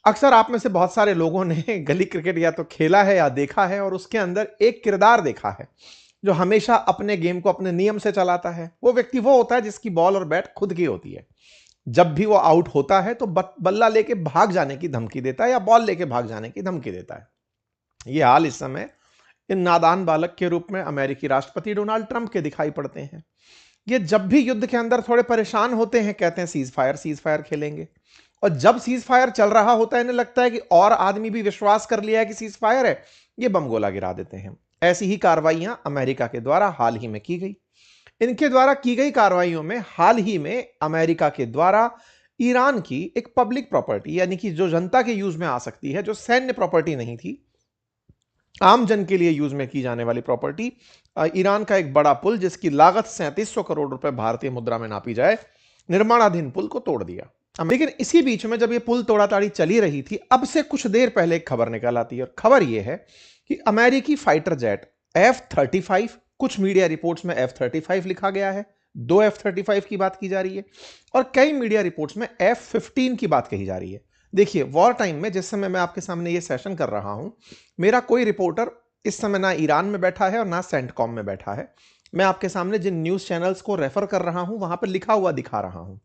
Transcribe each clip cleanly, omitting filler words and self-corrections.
अक्सर आप में से बहुत सारे लोगों ने गली क्रिकेट या तो खेला है या देखा है और उसके अंदर एक किरदार देखा है जो हमेशा अपने गेम को अपने नियम से चलाता है। वो व्यक्ति वो होता है जिसकी बॉल और बैट खुद की होती है। जब भी वो आउट होता है तो बल्ला लेके भाग जाने की धमकी देता है या बॉल लेके भाग जाने की धमकी देता है। ये हाल इस समय इन नादान बालक के रूप में अमेरिकी राष्ट्रपति डोनाल्ड ट्रंप के दिखाई पड़ते हैं। ये जब भी युद्ध के अंदर थोड़े परेशान होते हैं कहते हैं सीज फायर खेलेंगे, और जब सीज फायर चल रहा होता है इन्हें लगता है कि और आदमी भी विश्वास कर लिया है कि सीज फायर है, ये बम गोला गिरा देते हैं। ऐसी ही कार्रवाइयां अमेरिका के द्वारा हाल ही में की गई। इनके द्वारा की गई कार्रवाइयों में हाल ही में अमेरिका के द्वारा ईरान की एक पब्लिक प्रॉपर्टी, यानी कि जो जनता के यूज में आ सकती है, जो सैन्य प्रॉपर्टी नहीं थी, आम जन के लिए यूज में की जाने वाली प्रॉपर्टी, ईरान का एक बड़ा पुल जिसकी लागत 3700 करोड़ रुपए भारतीय मुद्रा में नापी जाए, निर्माणाधीन पुल को तोड़ दिया। लेकिन इसी बीच में जब ये पुल तोड़ाताड़ी चली रही थी, अब से कुछ देर पहले एक खबर निकल आती है और खबर यह है कि अमेरिकी फाइटर जेट F-35, कुछ मीडिया रिपोर्ट्स में F-35 लिखा गया है, 2 F-35 की बात की जा रही है, और कई मीडिया रिपोर्ट्स में F-15 की बात कही जा रही है। देखिए, वॉर टाइम में जिस समय मैं आपके सामने ये सेशन कर रहा हूं, मेरा कोई रिपोर्टर इस समय ना ईरान में बैठा है और ना सेंटकॉम में बैठा है। मैं आपके सामने जिन न्यूज चैनल्स को रेफर कर रहा हूं वहां पर लिखा हुआ दिखा रहा हूं,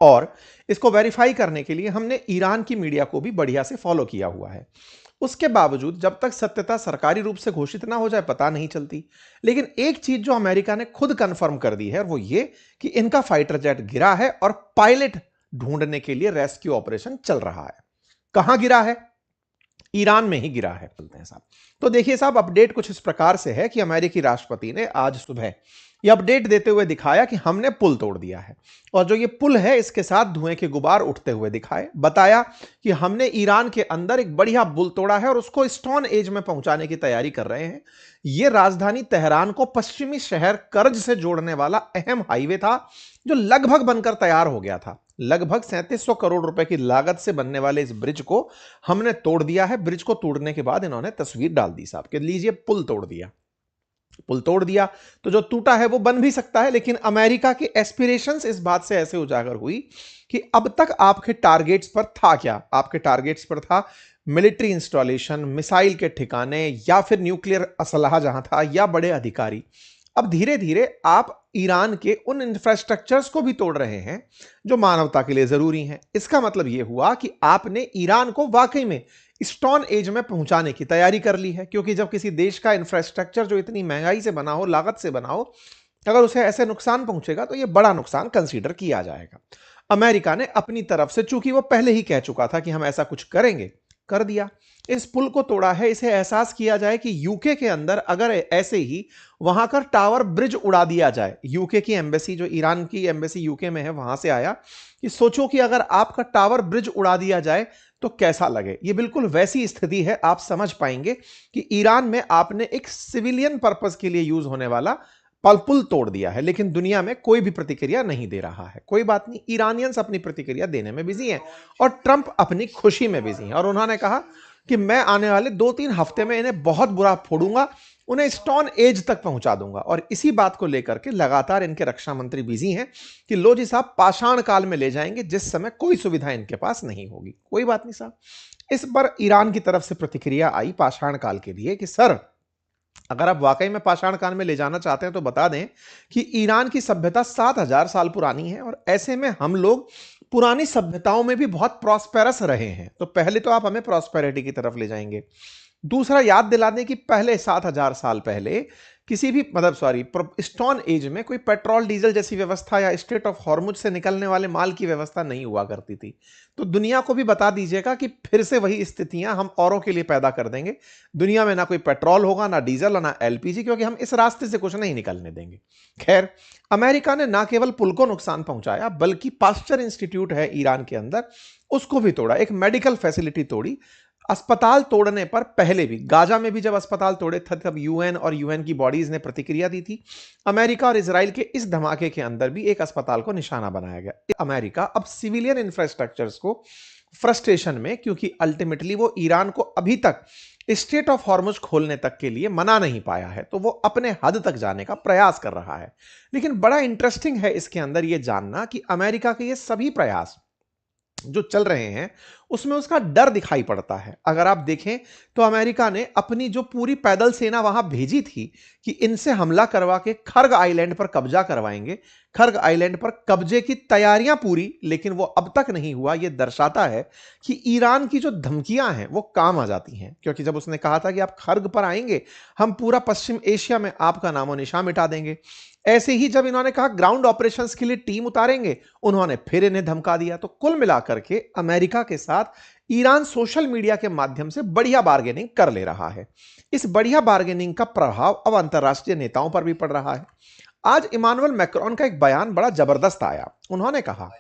और इसको वेरीफाई करने के लिए हमने ईरान की मीडिया को भी बढ़िया से फॉलो किया हुआ है। उसके बावजूद जब तक सत्यता सरकारी रूप से घोषित ना हो जाए पता नहीं चलती। लेकिन एक चीज जो अमेरिका ने खुद कंफर्म कर दी है वो ये कि इनका फाइटर जेट गिरा है और पायलट ढूंढने के लिए रेस्क्यू ऑपरेशन चल रहा है। कहां गिरा है? ईरान में ही गिरा है। बोलते हैं साहब। तो देखिए साहब, अपडेट कुछ इस प्रकार से है कि अमेरिकी राष्ट्रपति ने आज सुबह यह अपडेट देते हुए दिखाया कि हमने पुल तोड़ दिया है, और जो ये पुल है इसके साथ धुएं के गुबार उठते हुए दिखाए। बताया कि हमने ईरान के अंदर एक बढ़िया पुल तोड़ा है और उसको स्टोन एज में पहुंचाने की तैयारी कर रहे हैं। यह राजधानी तेहरान को पश्चिमी शहर कर्ज से जोड़ने वाला अहम हाईवे था जो लगभग बनकर तैयार हो गया था। लगभग 3700 करोड़ रुपए की लागत से बनने वाले इस ब्रिज को हमने तोड़ दिया है। ब्रिज को तोड़ने के बाद इन्होंने तस्वीर डाल दी साहब कि लीजिए पुल तोड़ दिया। पुल तोड़ दिया तो जो टूटा है वो बन भी सकता है, लेकिन अमेरिका की एस्पिरेशंस इस बात से ऐसे उजागर हुई कि अब तक आपके टारगेट्स पर था क्या? आपके टारगेट्स पर था मिलिट्री इंस्टॉलेशन, मिसाइल के ठिकाने, या फिर न्यूक्लियर असलहा जहां था, या बड़े अधिकारी। अब धीरे धीरे आप ईरान के उन इंफ्रास्ट्रक्चर्स को भी तोड़ रहे हैं जो मानवता के लिए जरूरी हैं। इसका मतलब यह हुआ कि आपने ईरान को वाकई में स्टोन एज में पहुंचाने की तैयारी कर ली है, क्योंकि जब किसी देश का इंफ्रास्ट्रक्चर जो इतनी महंगाई से बना हो, लागत से बना हो, अगर उसे ऐसे नुकसान पहुंचेगा तो यह बड़ा नुकसान कंसीडर किया जाएगा। अमेरिका ने अपनी तरफ से, चूंकि वो पहले ही कह चुका था कि हम ऐसा कुछ करेंगे, कर दिया। इस पुल को तोड़ा है, इसे एहसास किया जाए कि यूके के अंदर अगर ऐसे ही वहां का टावर ब्रिज उड़ा दिया जाए, यूके की एम्बेसी, जो ईरान की एम्बेसी यूके में है, वहां से आया कि सोचो कि अगर आपका टावर ब्रिज उड़ा दिया जाए तो कैसा लगे। ये बिल्कुल वैसी स्थिति है। आप समझ पाएंगे कि ईरान में आपने एक सिविलियन पर्पस के लिए यूज होने वाला पुल तोड़ दिया है, लेकिन दुनिया में कोई भी प्रतिक्रिया नहीं दे रहा है। कोई बात नहीं, ईरानियंस अपनी प्रतिक्रिया देने में बिजी हैं और ट्रंप अपनी खुशी में बिजी हैं, और उन्होंने कहा कि मैं आने वाले 2-3 हफ्ते में इन्हें बहुत बुरा फोड़ूंगा, उन्हें स्टोन एज तक पहुंचा दूंगा। और इसी बात को लेकर के लगातार इनके रक्षा मंत्री बिजी हैं कि लो जी साहब, पाषाण काल में ले जाएंगे जिस समय कोई सुविधा इनके पास नहीं होगी। कोई बात नहीं साहब। इस पर ईरान की तरफ से प्रतिक्रिया आई पाषाण काल के लिए कि सर, अगर आप वाकई में पाषाण काल में ले जाना चाहते हैं तो बता दें कि ईरान की सभ्यता 7000 साल पुरानी है, और ऐसे में हम लोग पुरानी सभ्यताओं में भी बहुत प्रॉस्पेरस रहे हैं। तो पहले तो आप हमें प्रॉस्पेरिटी की तरफ ले जाएंगे। दूसरा, याद दिला दें कि पहले 7000 साल पहले किसी भी स्टोन एज में कोई पेट्रोल डीजल जैसी व्यवस्था या स्ट्रेट ऑफ हॉर्मुज से निकलने वाले माल की व्यवस्था नहीं हुआ करती थी। तो दुनिया को भी बता दीजिएगा कि फिर से वही स्थितियां हम औरों के लिए पैदा कर देंगे। दुनिया में ना कोई पेट्रोल होगा, ना डीजल, ना एलपीजी, क्योंकि हम इस रास्ते से कुछ नहीं निकलने देंगे। खैर, अमेरिका ने ना केवल पुल को नुकसान पहुंचाया, बल्कि पास्चर इंस्टीट्यूट है ईरान के अंदर, उसको भी तोड़ा। एक मेडिकल फैसिलिटी तोड़ी। अस्पताल तोड़ने पर पहले भी, गाजा में भी जब अस्पताल तोड़े थे तब यूएन और यूएन की बॉडीज ने प्रतिक्रिया दी थी। अमेरिका और इजराइल के इस धमाके के अंदर भी एक अस्पताल को निशाना बनाया गया। अमेरिका अब सिविलियन इंफ्रास्ट्रक्चर्स को फ्रस्ट्रेशन में, क्योंकि अल्टीमेटली वो ईरान को अभी तक स्ट्रेट ऑफ हॉर्मुज खोलने तक के लिए मना नहीं पाया है, तो वो अपने हद तक जाने का प्रयास कर रहा है। लेकिन बड़ा इंटरेस्टिंग है इसके अंदर यह जानना कि अमेरिका के ये सभी प्रयास जो चल रहे हैं उसमें उसका डर दिखाई पड़ता है। अगर आप देखें तो अमेरिका ने अपनी जो पूरी पैदल सेना वहां भेजी थी कि इनसे हमला करवा के खर्ग आइलैंड पर कब्जा करवाएंगे, खर्ग आइलैंड पर कब्जे की तैयारियां पूरी, लेकिन वो अब तक नहीं हुआ। ये दर्शाता है कि ईरान की जो धमकियां हैं वो काम आ जाती हैं, क्योंकि जब उसने कहा था कि आप खर्ग पर आएंगे हम पूरा पश्चिम एशिया में आपका नामो निशान मिटा देंगे, ऐसे ही जब इन्होंने कहा ग्राउंड ऑपरेशंस के लिए टीम उतारेंगे, उन्होंने फिर इन्हें धमका दिया। तो कुल मिलाकर के अमेरिका के साथ ईरान सोशल मीडिया के माध्यम से बढ़िया बार्गेनिंग कर ले रहा है। इस बढ़िया बार्गेनिंग का प्रभाव अब अंतरराष्ट्रीय नेताओं पर भी पड़ रहा है। आज इमानुएल मैक्रोन का एक बयान बड़ा जबरदस्त आया। उन्होंने कहा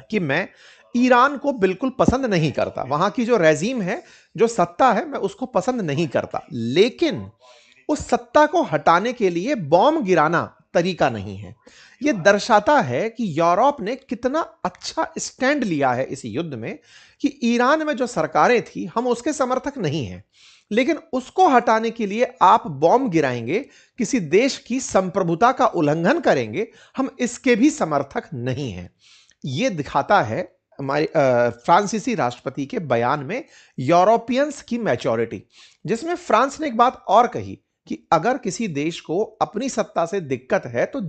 कि मैं ईरान को बिल्कुल पसंद नहीं करता, वहां की जो रेजीम है, जो सत्ता है, मैं उसको पसंद नहीं करता, लेकिन उस सत्ता को हटाने के लिए बॉम्ब गिराना तरीका नहीं है। यह दर्शाता है कि यूरोप ने कितना अच्छा स्टैंड लिया है इस युद्ध में, कि ईरान में जो सरकारें थी हम उसके समर्थक नहीं हैं, लेकिन उसको हटाने के लिए आप बॉम्ब गिराएंगे, किसी देश की संप्रभुता का उल्लंघन करेंगे, हम इसके भी समर्थक नहीं हैं। यह दिखाता है हमारे फ्रांसीसी राष्ट्रपति के बयान में यूरोपियंस की मैच्योरिटी, जिसमें फ्रांस ने एक बात और कही कि अगर किसी देश को अपनी सत्ता से दिक्कत है तो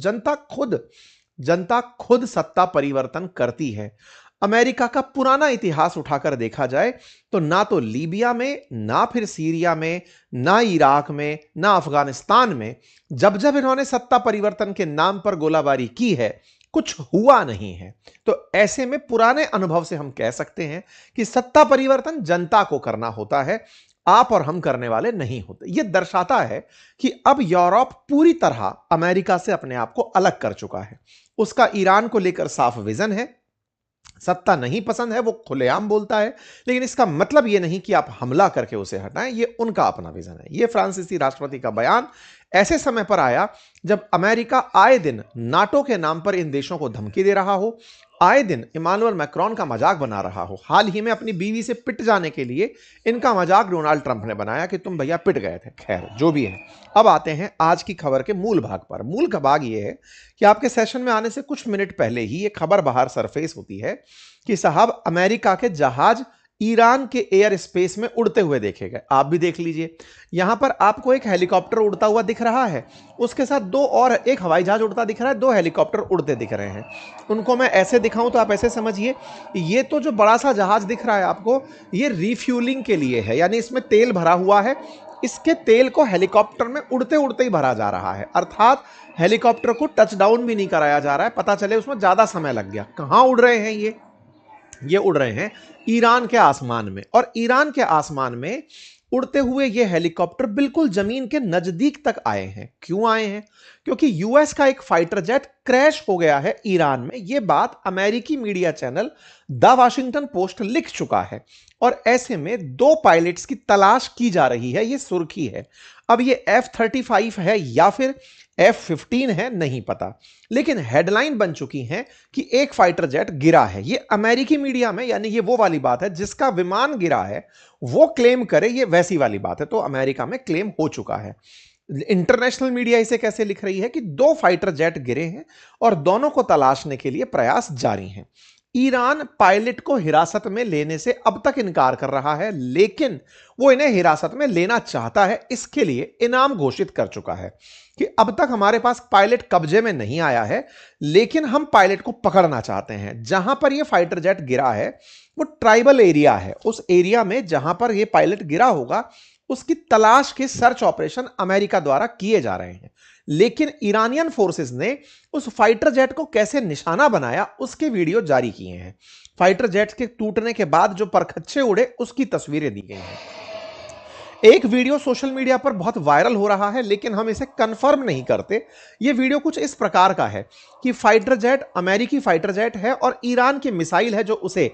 जनता खुद सत्ता परिवर्तन करती है। अमेरिका का पुराना इतिहास उठाकर देखा जाए तो ना तो लीबिया में, ना फिर सीरिया में, ना इराक में, ना अफगानिस्तान में जब जब इन्होंने सत्ता परिवर्तन के नाम पर गोलाबारी की है, कुछ हुआ नहीं है। तो ऐसे में पुराने अनुभव से हम कह सकते हैं कि सत्ता परिवर्तन जनता को करना होता है, आप और हम करने वाले नहीं होते। यह दर्शाता है कि अब यूरोप पूरी तरह अमेरिका से अपने आप को अलग कर चुका है। उसका ईरान को लेकर साफ विजन है, सत्ता नहीं पसंद है वो खुलेआम बोलता है, लेकिन इसका मतलब यह नहीं कि आप हमला करके उसे हटाएं, यह उनका अपना विजन है। यह फ्रांसीसी राष्ट्रपति का बयान ऐसे समय पर आया जब अमेरिका आए दिन नाटो के नाम पर इन देशों को धमकी दे रहा हो, आए दिन इमानुएल मैक्रोन का मजाक बना रहा हो। हाल ही में अपनी बीवी से पिट जाने के लिए इनका मजाक डोनाल्ड ट्रंप ने बनाया कि तुम भैया पिट गए थे। खैर जो भी है, अब आते हैं आज की खबर के मूल भाग पर। मूल का भाग यह है कि आपके सेशन में आने से कुछ मिनट पहले ही यह खबर बाहर सरफेस होती है कि साहब अमेरिका के जहाज ईरान के एयर स्पेस में उड़ते हुए देखे गए। आप भी देख लीजिए, यहां पर आपको एक हेलीकॉप्टर उड़ता हुआ दिख रहा है, उसके साथ दो और एक हवाई जहाज उड़ता दिख रहा है, दो हेलीकॉप्टर उड़ते दिख रहे हैं। उनको मैं ऐसे दिखाऊं तो आप ऐसे समझिए, ये तो जो बड़ा सा जहाज दिख रहा है आपको, ये रिफ्यूलिंग के लिए है, यानी इसमें तेल भरा हुआ है, इसके तेल को हेलीकॉप्टर में उड़ते उड़ते ही भरा जा रहा है, अर्थात हेलीकॉप्टर को टच डाउन भी नहीं कराया जा रहा है, पता चले उसमें ज्यादा समय लग गया। कहां उड़ रहे हैं ये उड़ रहे हैं ईरान के आसमान में, और ईरान के आसमान में उड़ते हुए ये हेलीकॉप्टर बिल्कुल जमीन के नजदीक तक आए हैं। क्यों आए हैं? क्योंकि यूएस का एक फाइटर जेट क्रैश हो गया है ईरान में। यह बात अमेरिकी media channel the Washington post लिख चुका है, और ऐसे में दो पायलट्स की तलाश की जा रही है, यह सुर्खी है। अब ये F-35 है या फिर F-15 है नहीं पता, लेकिन हेडलाइन बन चुकी है कि एक फाइटर जेट गिरा है। ये अमेरिकी मीडिया में, यानी ये वो वाली बात है जिसका विमान गिरा है वो क्लेम करे, ये वैसी वाली बात है। तो अमेरिका में क्लेम हो चुका है। इंटरनेशनल मीडिया इसे कैसे लिख रही है कि दो फाइटर जेट गिरे हैं और दोनों को तलाशने के लिए प्रयास जारी हैं। ईरान पायलट को हिरासत में लेने से अब तक इनकार कर रहा है, लेकिन वो इन्हें हिरासत में लेना चाहता है। इसके लिए इनाम घोषित कर चुका है कि अब तक हमारे पास पायलट कब्जे में नहीं आया है, लेकिन हम पायलट को पकड़ना चाहते हैं। जहां पर यह फाइटर जेट गिरा है वो ट्राइबल एरिया है, उस एरिया में जहां पर यह पायलट गिरा होगा उसकी तलाश के सर्च ऑपरेशन अमेरिका द्वारा किए जा रहे हैं। लेकिन ईरानियन फोर्सेस ने उस फाइटर जेट को कैसे निशाना बनाया उसके वीडियो जारी किए हैं। फाइटर जेट के टूटने के बाद जो परखच्चे उड़े उसकी तस्वीरें दी गई हैं। एक वीडियो सोशल मीडिया पर बहुत वायरल हो रहा है, लेकिन हम इसे कंफर्म नहीं करते। यह वीडियो कुछ इस प्रकार का है कि फाइटर जेट अमेरिकी फाइटर जेट है और ईरान की मिसाइल है जो उसे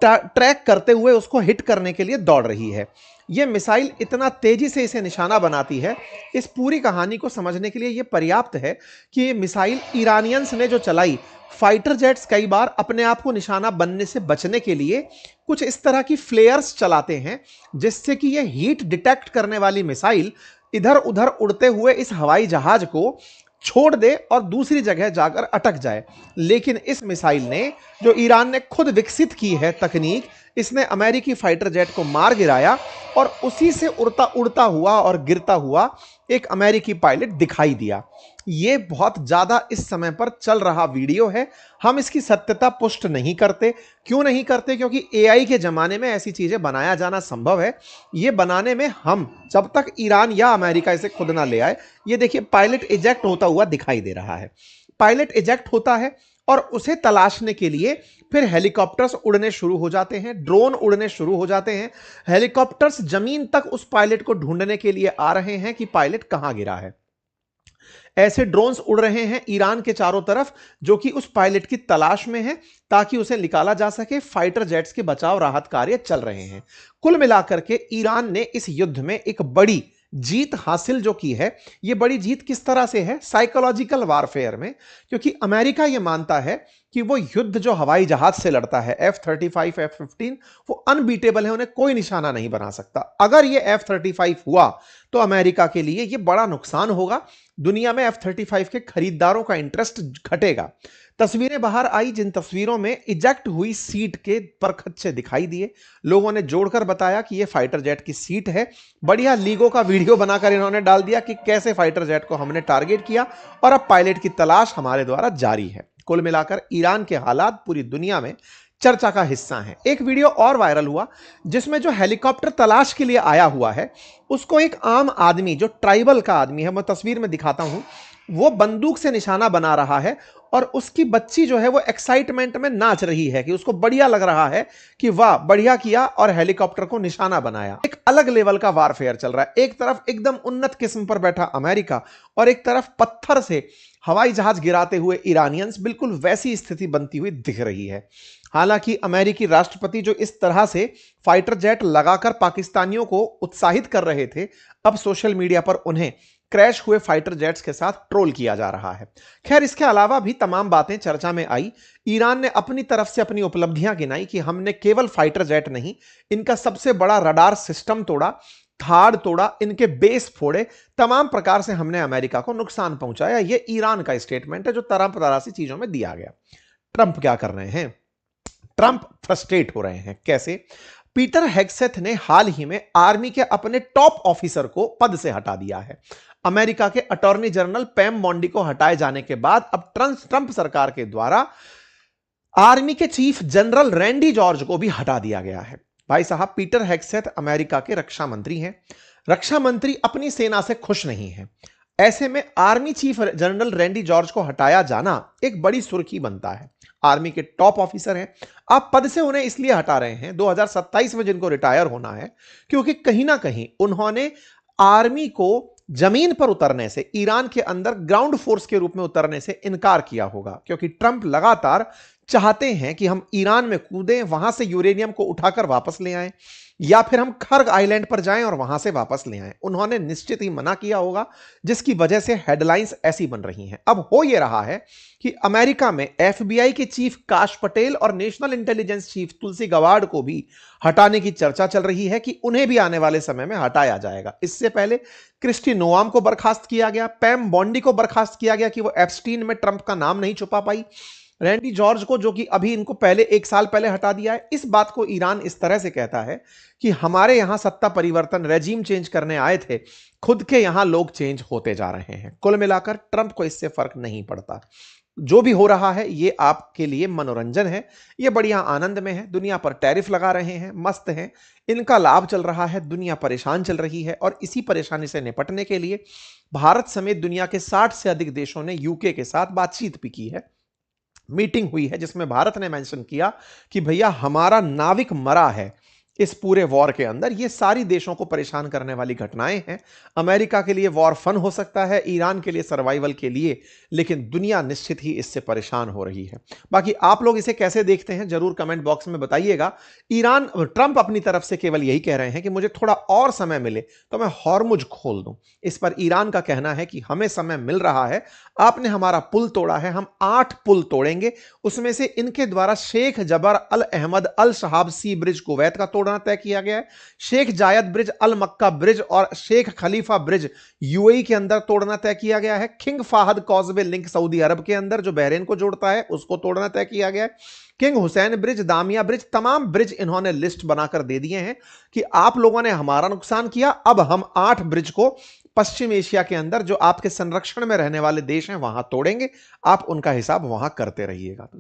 ट्रैक करते हुए उसको हिट करने के लिए दौड़ रही है। यह मिसाइल इतना तेजी से इसे निशाना बनाती है, इस पूरी कहानी को समझने के लिए यह पर्याप्त है कि यह मिसाइल ईरानियंस ने जो चलाई, फाइटर जेट्स कई बार अपने आप को निशाना बनने से बचने के लिए कुछ इस तरह की फ्लेयर्स चलाते हैं, जिससे कि यह हीट डिटेक्ट करने वाली मिसाइल इधर उधर उड़ते हुए इस हवाई जहाज को छोड़ दे और दूसरी जगह जाकर अटक जाए। लेकिन इस मिसाइल ने, जो ईरान ने खुद विकसित की है तकनीक, इसने अमेरिकी फाइटर जेट को मार गिराया और उसी से उड़ता उड़ता हुआ और गिरता हुआ एक अमेरिकी पायलट दिखाई दिया। यह बहुत ज्यादा इस समय पर चल रहा वीडियो है। हम इसकी सत्यता पुष्ट नहीं करते। क्यों नहीं करते? क्योंकि एआई के जमाने में ऐसी चीजें बनाया जाना संभव है। यह बनाने में हम, जब तक ईरान या अमेरिका इसे खुद ना ले आए, ये देखिए पायलट इजेक्ट होता हुआ दिखाई दे रहा है। पायलट इजेक्ट होता है और उसे तलाशने के लिए फिर हेलीकॉप्टर्स उड़ने शुरू हो जाते हैं, ड्रोन उड़ने शुरू हो जाते हैं। हेलीकॉप्टर्स जमीन तक उस पायलट को ढूंढने के लिए आ रहे हैं कि पायलट कहां गिरा है। ऐसे ड्रोन्स उड़ रहे हैं ईरान के चारों तरफ, जो कि उस पायलट की तलाश में है ताकि उसे निकाला जा सके। फाइटर जेट्स के बचाव राहत कार्य चल रहे हैं। कुल मिलाकर के ईरान ने इस युद्ध में एक बड़ी जीत हासिल जो की है। यह बड़ी जीत किस तरह से है? साइकोलॉजिकल वारफेयर में। क्योंकि अमेरिका यह मानता है कि वो युद्ध जो हवाई जहाज से लड़ता है, F-35, F-15, वो अनबीटेबल है, उन्हें कोई निशाना नहीं बना सकता। अगर ये F-35 हुआ तो अमेरिका के लिए यह बड़ा नुकसान होगा। दुनिया में F-35 के खरीदारों का इंटरेस्ट घटेगा। तस्वीरें बाहर आई, जिन तस्वीरों में इजेक्ट हुई सीट के परखच्चे दिखाई दिए। लोगों ने जोड़कर बताया कि यह फाइटर जेट की सीट है। बढ़िया लीगो का वीडियो बनाकर इन्होंने डाल दिया कि कैसे फाइटर जेट को हमने टारगेट किया और अब पायलट की तलाश हमारे द्वारा जारी है। कुल मिलाकर ईरान के हालात पूरी दुनिया में चर्चा का हिस्सा हैं। एक वीडियो और वायरल हुआ जिसमें जो हेलीकॉप्टर तलाश के लिए आया हुआ है, उसको एक आम आदमी, जो ट्राइबल का आदमी है, मैं तस्वीर में दिखाता हूं, वो बंदूक से निशाना बना रहा है और उसकी बच्ची जो है वो एक्साइटमेंट में नाच रही है कि उसको बढ़िया लग रहा है कि वाह बढ़िया किया और हेलीकॉप्टर को निशाना बनाया। एक अलग लेवल का वारफेयर चल रहा है। एक तरफ एकदम उन्नत किस्म पर बैठा अमेरिका और एक तरफ पत्थर से हवाई जहाज गिराते हुए ईरानियंस। बिल्कुल वैसी स्थिति बनती हुई दिख रही है। हालांकि अमेरिकी राष्ट्रपति जो इस तरह से फाइटर जेट लगाकर पाकिस्तानियों को उत्साहित कर रहे थे, अब सोशल मीडिया पर उन्हें क्रैश हुए फाइटर जेट्स के साथ ट्रोल किया जा रहा है। खैर, इसके अलावा भी तमाम बातें चर्चा में आई। ईरान ने अपनी तरफ से अपनी उपलब्धियां गिनाई कि हमने केवल फाइटर जेट नहीं, इनका सबसे बड़ा रडार सिस्टम तोड़ा, थाड़ तोड़ा, इनके बेस फोड़े, तमाम प्रकार से हमने अमेरिका को नुकसान पहुंचाया। यह ईरान का स्टेटमेंट है जो तरह तरह से चीजों में दिया गया। ट्रंप क्या कर रहे हैं? ट्रंप फ्रस्ट्रेट हो रहे हैं। कैसे? पीटर हेग्सेथ ने हाल ही में आर्मी के अपने टॉप ऑफिसर को पद से हटा दिया है। अमेरिका के अटॉर्नी जनरल पैम बॉन्डी को हटाए जाने के बाद अब ट्रंप सरकार के द्वारा आर्मी के चीफ जनरल रैंडी जॉर्ज को भी हटा दिया गया है। भाई साहब, पीटर हेग्सेथ अमेरिका के रक्षा मंत्री हैं। रक्षा मंत्री अपनी सेना से खुश नहीं है। ऐसे में army chief general Randy George को हटाया जाना एक बड़ी सुर्खी बनता है। आर्मी के टॉप ऑफिसर हैं, आप पद से उन्हें इसलिए हटा रहे हैं 2027 में जिनको रिटायर होना है, क्योंकि कहीं ना कहीं उन्होंने आर्मी को जमीन पर उतरने से, ईरान के अंदर ग्राउंड फोर्स के रूप में उतरने से इनकार किया होगा। क्योंकि ट्रंप लगातार चाहते हैं कि हम ईरान में कूदें, वहां से यूरेनियम को उठाकर वापस ले आएं, या फिर हम खर्ग आइलैंड पर जाएं और वहां से वापस ले आएं। उन्होंने निश्चित ही मना किया होगा, जिसकी वजह से हेडलाइंस ऐसी बन रही हैं। अब हो यह रहा है कि अमेरिका में एफबीआई के चीफ काश पटेल और नेशनल इंटेलिजेंस चीफ तुलसी गवार्ड को भी हटाने की चर्चा चल रही है कि उन्हें भी आने वाले समय में हटाया जाएगा। इससे पहले क्रिस्टी नोआम को बर्खास्त किया गया, पैम बॉन्डी को बर्खास्त किया गया कि वो एप्स्टीन में ट्रंप का नाम नहीं छुपा पाई, रैंडी जॉर्ज को, जो कि अभी इनको पहले 1 साल पहले हटा दिया है। इस बात को ईरान इस तरह से कहता है कि हमारे यहां सत्ता परिवर्तन, रेजिम चेंज करने आए थे, खुद के यहां लोग चेंज होते जा रहे हैं। कुल मिलाकर ट्रंप को इससे फर्क नहीं पड़ता। जो भी हो रहा है ये आपके लिए मनोरंजन है, ये बढ़िया आनंद में है। दुनिया पर टैरिफ लगा रहे हैं, मस्त हैं, इनका लाभ चल रहा है, दुनिया परेशान चल रही है। और इसी परेशानी से निपटने के लिए भारत समेत दुनिया के 60 से अधिक देशों ने यूके के साथ बातचीत भी की है, मीटिंग हुई है, जिसमें भारत ने मेंशन किया कि भैया हमारा नाविक मरा है इस पूरे वॉर के अंदर। ये सारी देशों को परेशान करने वाली घटनाएं हैं। अमेरिका के लिए वॉर फन हो सकता है, ईरान के लिए सर्वाइवल के लिए, लेकिन दुनिया निश्चित ही इससे परेशान हो रही है। बाकी आप लोग इसे कैसे देखते हैं जरूर कमेंट बॉक्स में बताइएगा। ट्रंप अपनी तरफ से केवल यही कह रहे हैं कि मुझे थोड़ा और समय मिले तो मैं हॉर्मुज खोल दूं। इस पर ईरान का कहना है कि हमें समय मिल रहा है, आपने हमारा पुल तोड़ा है, हम 8 पुल तोड़ेंगे। उसमें से इनके द्वारा शेख जबर अल अहमद अल शहाब सी ब्रिज कुवैत का तोड़ तोड़ना तय किया गया है। शेख जायद ब्रिज, अल मक्का ब्रिज और शेख खलीफा ब्रिज यूएई के अंदर तोड़ना तय किया गया है। King Fahd Causeway link Saudi Arab के अंदर जो बहरेन को जोड़ता है उसको तोड़ना तय किया गया है। किंग हुसैन ब्रिज, दामिया ब्रिज, तमाम ब्रिज इन्होंने लिस्ट बनाकर दे दिए हैं कि आप लोगों ने हमारा नुकसान किया, अब हम 8 ब्रिज को पश्चिम एशिया के अंदर जो आपके संरक्षण में रहने वाले देश हैं वहां तोड़ेंगे, आप उनका हिसाब वहां करते रहिएगा। तो